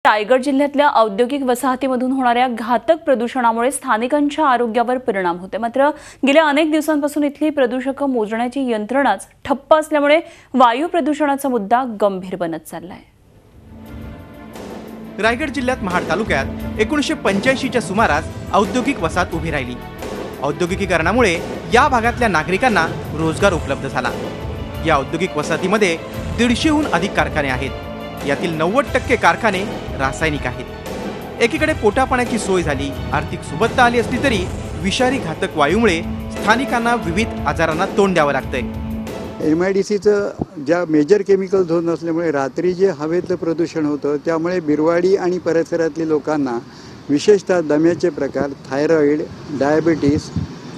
रायगड जिल्ह्यातल्या औद्योगिक वसाहतीमधून होणाऱ्या घातक प्रदूषणामुळे स्थानिकांच्या आरोग्यावर परिणाम होते। मात्र गेल्या अनेक दिवसांपासून इथली प्रदूषक मोजण्याची यंत्रणाच ठप्प असल्यामुळे वायू प्रदूषणाचा मुद्दा गंभीर बनत चाललाय। रायगड जिल्ह्यात महाड तालुक्यात 1985च्या सुमारास औद्योगिक वसाहत उभी राहिली। औद्योगिकीकरणामुळे या भागातल्या नागरिकांना रोजगार उपलब्ध झाला। या औद्योगिक वसाहतीमध्ये 150हून अधिक कारखाने आहेत। यातील 90% कारखाने रासायनिक आहेत। एकीकडे पोटापाण्याची सोय झाली, आर्थिक सुबत्ता आली असली तरी विषारी घातक वायूमुळे स्थानिकांना विविध आजारांना तोंड द्यावं लागतंय। MIDCचं ज्या मेजर केमिकल झोन असल्यामुळे रात्री जे हवेतलं प्रदूषण होतं त्यामुळे बिरवाडी आणि परिसरातल्या लोकांना विशेषतः दम्याचे प्रकार, थायरॉइड, डायबिटीस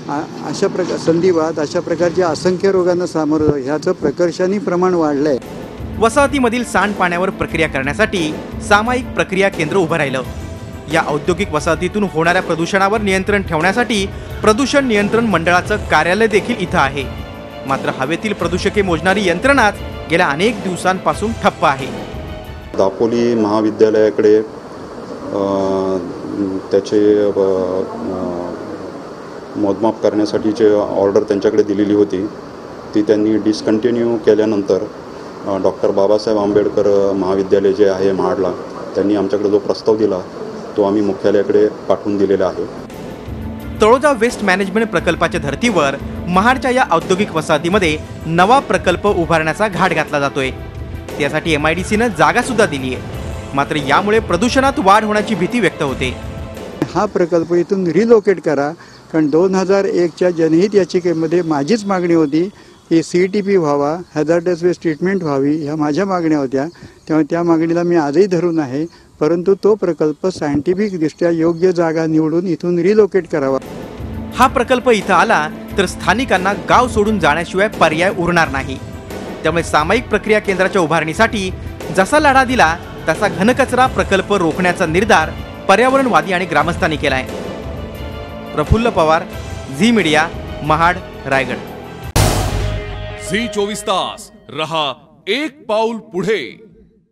अशा संधिवात अशा प्रकारच्या असंख्य रोगांना सामोरं ह्याचं प्रकर्षाने प्रमाण वाढलंय। वसाहतीमधील सांडपाण्यावर प्रक्रिया करण्यासाठी सामायिक प्रक्रिया केंद्र उभं राहिलं। या औद्योगिक वसाहतीतून होणाऱ्या प्रदूषणावर नियंत्रण ठेवण्यासाठी प्रदूषण नियंत्रण मंडळाचं कार्यालय देखील इथं आहे। मात्र हवेतील प्रदूषके मोजणारी यंत्रणाच गेल्या अनेक दिवसांपासून ठप्प आहे। दापोली महाविद्यालयाकडे त्याचे मोजमाप करण्यासाठीची ऑर्डर त्यांच्याकडे दिलेली होती। ती त्यांनी डिस्कंटिन्यू केल्यानंतर डॉक्टर बाबासाहेब आंबेडकर महाविद्यालय जे आहे महाडला त्यांनी आमच्याकडे जो प्रस्ताव दिला तो आम्ही मुख्यालयाकडे पाठवून दिलेला आहे। तळोजा वेस्ट मॅनेजमेंट प्रकल्पाच्या धर्तीवर महाडच्या या औद्योगिक वसाहतीमध्ये नवा प्रकल्प उभारण्याचा घाट घातला जातोय। त्यासाठी MIDCनं जागा सुद्धा दिली आहे। मात्र यामुळे प्रदूषणात वाढ होण्याची भीती व्यक्त होते। हा प्रकल्प इथून रिलोकेट करा, कारण 2001च्या जनहित याचिकेमध्ये माझीच मागणी होती की CTP व्हावा, हॅझार्डस वेस्ट ट्रीटमेंट व्हावी, ह्या माझ्या मागण्या होत्या। तेव्हा त्या मागणीला मी आजही धरून आहे, परंतु तो प्रकल्प सायंटिफिकदृष्ट्या योग्य जागा निवडून इथून रिलोकेट करावा। हा प्रकल्प इथं आला तर स्थानिकांना गाव सोडून जाण्याशिवाय पर्याय उरणार नाही। त्यामुळे सामायिक प्रक्रिया केंद्राच्या उभारणीसाठी जसा लढा दिला तसा घनकचरा प्रकल्प रोखण्याचा निर्धार पर्यावरणवादी आणि ग्रामस्थांनी केलाय। प्रफुल्ल पवार, झी मीडिया, महाड, रायगड। झी 24 तास रहा एक पाऊल पुढे।